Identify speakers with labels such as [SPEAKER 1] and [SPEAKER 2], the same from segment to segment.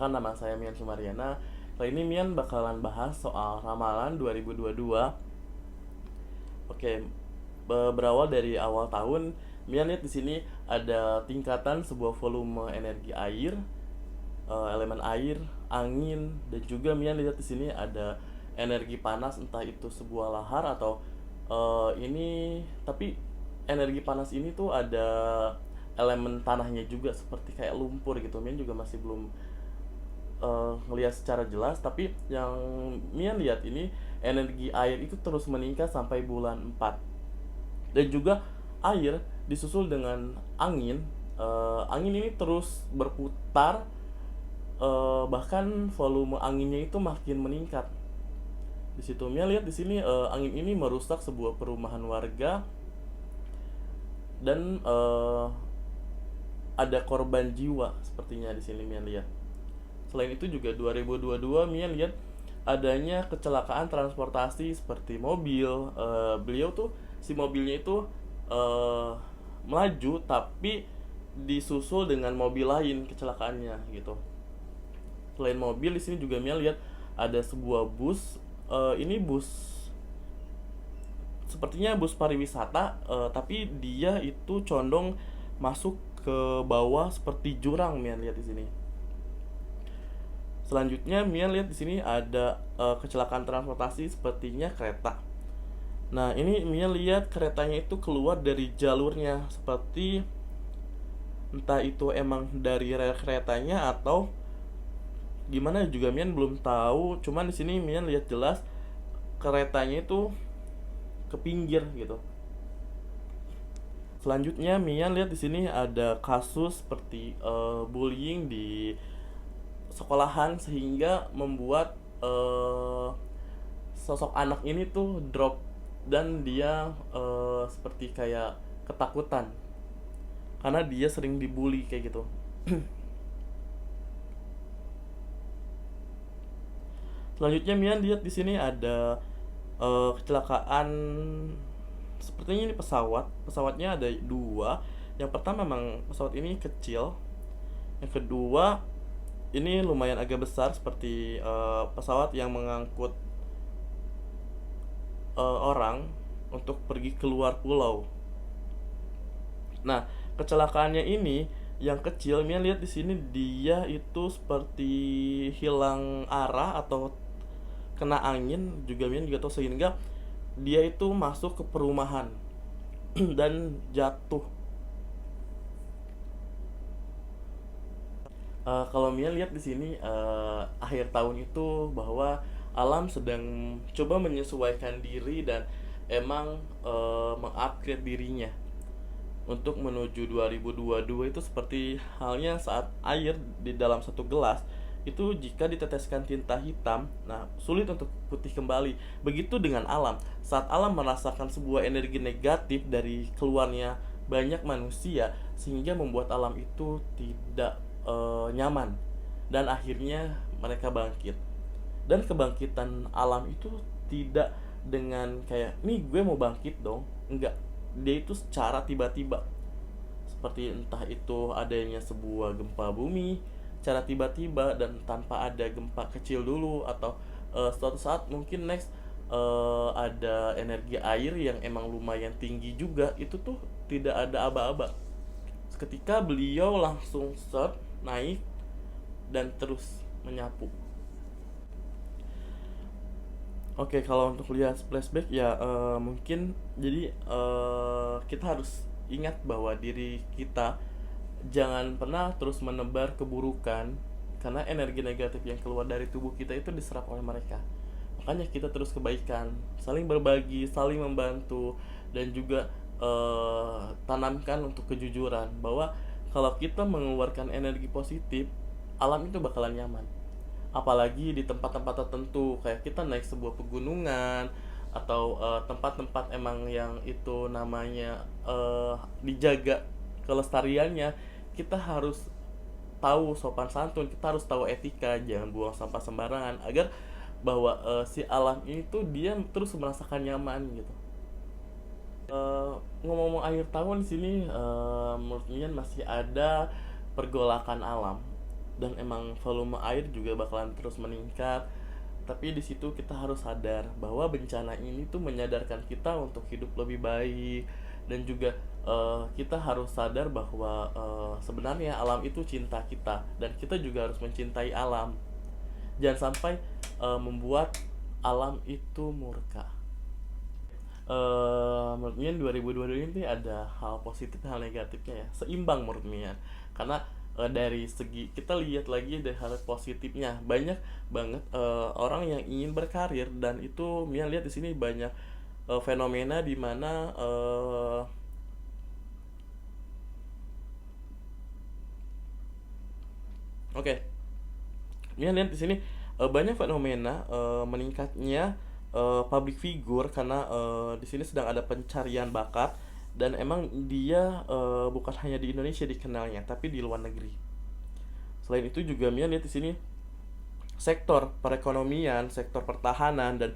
[SPEAKER 1] Perkenalkan, nama saya Mian Sumariana. Kali ini Mian bakalan bahas soal ramalan 2022. Oke, berawal dari awal tahun, Mian lihat di sini ada tingkatan sebuah volume energi air, elemen air, angin, dan juga Mian lihat di sini ada energi panas, entah itu sebuah lahar atau ini, tapi energi panas ini tuh ada elemen tanahnya juga seperti kayak lumpur gitu. Mian juga masih belum ngelihat secara jelas, tapi yang Mian lihat ini energi air itu terus meningkat sampai bulan 4. Dan juga air disusul dengan angin. Angin ini terus berputar, bahkan volume anginnya itu makin meningkat. Di situ Mian lihat di sini angin ini merusak sebuah perumahan warga, dan ada korban jiwa sepertinya di sini Mian lihat. Selain itu juga 2022 Mia lihat adanya kecelakaan transportasi seperti mobil. Beliau tuh, si mobilnya itu eh, melaju tapi disusul dengan mobil lain kecelakaannya gitu. Selain mobil, di sini juga Mia lihat ada sebuah bus. Ini bus, sepertinya bus pariwisata, tapi dia itu condong masuk ke bawah seperti jurang. Mia lihat di sini. Selanjutnya Mia lihat di sini ada kecelakaan transportasi sepertinya kereta. Nah, ini Mia lihat keretanya itu keluar dari jalurnya, seperti entah itu emang dari rel keretanya atau gimana juga Mian belum tahu. Cuman di sini Mian lihat jelas keretanya itu ke pinggir gitu. Selanjutnya Mian lihat di sini ada kasus seperti bullying di sekolahan, sehingga membuat sosok anak ini tuh drop, dan dia seperti kayak ketakutan karena dia sering dibully kayak gitu. Selanjutnya Mian lihat di sini ada kecelakaan, sepertinya ini pesawat. Pesawatnya ada dua. Yang pertama memang pesawat ini kecil. Yang kedua ini lumayan agak besar, seperti pesawat yang mengangkut orang untuk pergi keluar pulau. Nah, kecelakaannya ini yang kecil, Mia lihat di sini dia itu seperti hilang arah atau kena angin juga, Mia juga tahu, sehingga dia itu masuk ke perumahan dan jatuh. Kalau Mia lihat di sini akhir tahun itu bahwa alam sedang coba menyesuaikan diri dan emang mengupgrade dirinya untuk menuju 2022. Itu seperti halnya saat air di dalam satu gelas itu jika diteteskan tinta hitam, nah sulit untuk putih kembali. Begitu dengan alam. Saat alam merasakan sebuah energi negatif dari keluarnya banyak manusia, sehingga membuat alam itu tidak nyaman, dan akhirnya mereka bangkit. Dan kebangkitan alam itu tidak dengan kayak nih gue mau bangkit dong, enggak. Dia itu secara tiba-tiba, seperti entah itu adanya sebuah gempa bumi secara tiba-tiba dan tanpa ada gempa kecil dulu, atau suatu saat mungkin next ada energi air yang emang lumayan tinggi juga, itu tuh tidak ada aba-aba. Seketika beliau langsung set naik dan terus menyapu. Oke, kalau untuk lihat flashback ya, mungkin jadi kita harus ingat bahwa diri kita jangan pernah terus menebar keburukan, karena energi negatif yang keluar dari tubuh kita itu diserap oleh mereka. Makanya kita terus kebaikan, saling berbagi, saling membantu, dan juga tanamkan untuk kejujuran bahwa kalau kita mengeluarkan energi positif, alam itu bakalan nyaman. Apalagi di tempat-tempat tertentu, kayak kita naik sebuah pegunungan atau tempat-tempat emang yang itu namanya dijaga kelestariannya, kita harus tahu sopan santun, kita harus tahu etika, jangan buang sampah sembarangan, agar bahwa si alam ini tuh dia terus merasakan nyaman gitu. Ngomong-ngomong akhir tahun di sini, menurut Mian masih ada pergolakan alam. dan emang volume air juga bakalan terus meningkat. Tapi di situ kita harus sadar bahwa bencana ini tuh menyadarkan kita untuk hidup lebih baik, dan juga kita harus sadar bahwa sebenarnya alam itu cinta kita, dan kita juga harus mencintai alam. Jangan sampai membuat alam itu murka. Menurut Mian 2022 ini ada hal positif hal negatifnya ya, seimbang menurut Mian. Karena dari segi kita lihat lagi dari hal positifnya, banyak banget orang yang ingin berkarir, dan itu Mian lihat di sini banyak fenomena di mana oke, Mian lihat di sini banyak fenomena meningkatnya public figure, karena di sini sedang ada pencarian bakat, dan emang dia bukan hanya di Indonesia dikenalnya, tapi di luar negeri. Selain itu juga Mia lihat di sini sektor perekonomian, sektor pertahanan, dan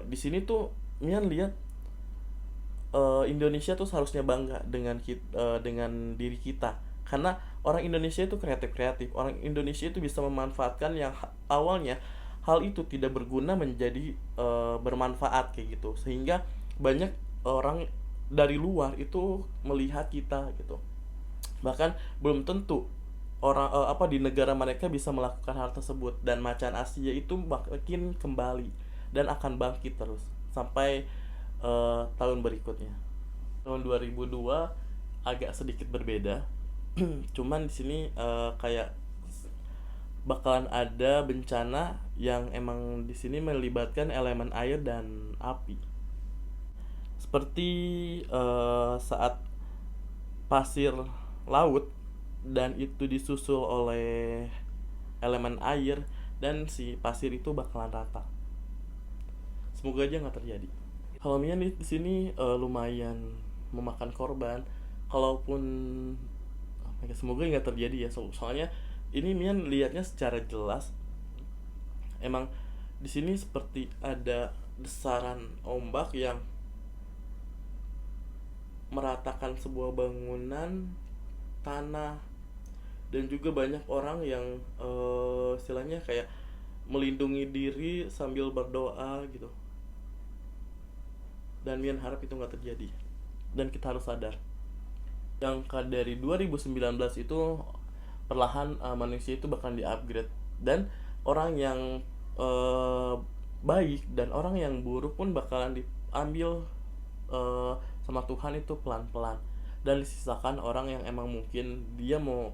[SPEAKER 1] di sini tuh Mia lihat Indonesia tuh seharusnya bangga dengan dengan diri kita, karena orang Indonesia itu kreatif, orang Indonesia itu bisa memanfaatkan yang awalnya hal itu tidak berguna menjadi bermanfaat kayak gitu, sehingga banyak orang dari luar itu melihat kita gitu. Bahkan belum tentu orang apa di negara mereka bisa melakukan hal tersebut, dan macan Asia itu makin kembali dan akan bangkit terus sampai tahun berikutnya. Tahun 2002 agak sedikit berbeda. Cuman di sini kayak bakalan ada bencana yang emang di sini melibatkan elemen air dan api. Seperti saat pasir laut dan itu disusul oleh elemen air, dan si pasir itu bakalan rata. Semoga aja nggak terjadi. Kalau Mia di sini lumayan memakan korban, kalaupun semoga nggak terjadi ya. Soalnya ini Mia lihatnya secara jelas, emang di sini seperti ada besaran ombak yang meratakan sebuah bangunan, tanah, dan juga banyak orang yang istilahnya kayak melindungi diri sambil berdoa gitu. Dan Mian harap itu nggak terjadi, dan kita harus sadar yang dari 2019 itu perlahan manusia itu bakal di-upgrade, dan orang yang baik dan orang yang buruk pun bakalan diambil sama Tuhan itu pelan-pelan, dan disisakan orang yang emang mungkin dia mau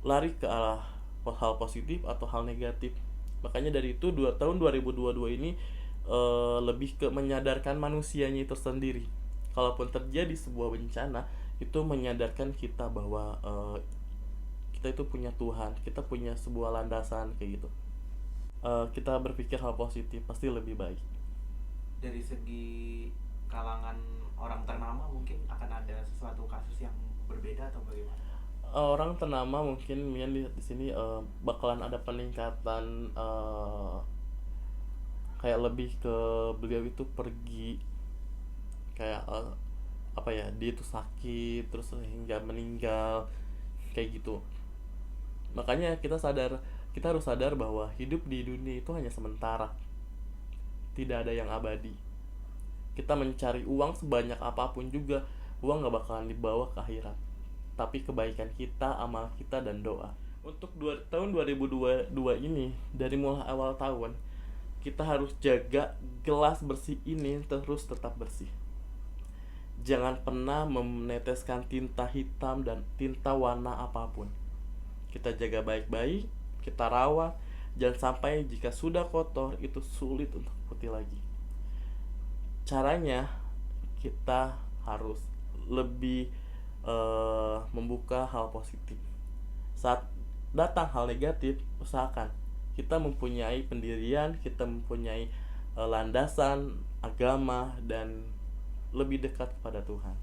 [SPEAKER 1] lari ke arah hal positif atau hal negatif. Makanya dari itu tahun 2022 ini lebih ke menyadarkan manusianya itu sendiri. Kalaupun terjadi sebuah bencana, itu menyadarkan kita bahwa kita itu punya Tuhan, kita punya sebuah landasan kayak gitu. Kita berpikir hal positif pasti lebih baik.
[SPEAKER 2] Dari segi kalangan orang ternama mungkin akan ada sesuatu kasus yang berbeda atau bagaimana?
[SPEAKER 1] Orang ternama mungkin Mian lihat di sini bakalan ada peningkatan kayak lebih ke beliau itu pergi kayak apa ya, dia itu sakit terus hingga meninggal kayak gitu. Makanya kita harus sadar bahwa hidup di dunia itu hanya sementara, tidak ada yang abadi. Kita mencari uang sebanyak apapun juga, uang gak bakalan dibawa ke akhirat, tapi kebaikan kita, amal kita, dan doa. Untuk tahun 2022 ini, dari mulai awal tahun, kita harus jaga gelas bersih ini terus tetap bersih. Jangan pernah meneteskan tinta hitam dan tinta warna apapun. Kita jaga baik-baik, kita rawat, jangan sampai jika sudah kotor itu sulit untuk putih lagi. Caranya kita harus lebih membuka hal positif. Saat datang hal negatif, usahakan kita mempunyai pendirian, kita mempunyai landasan agama, dan lebih dekat kepada Tuhan.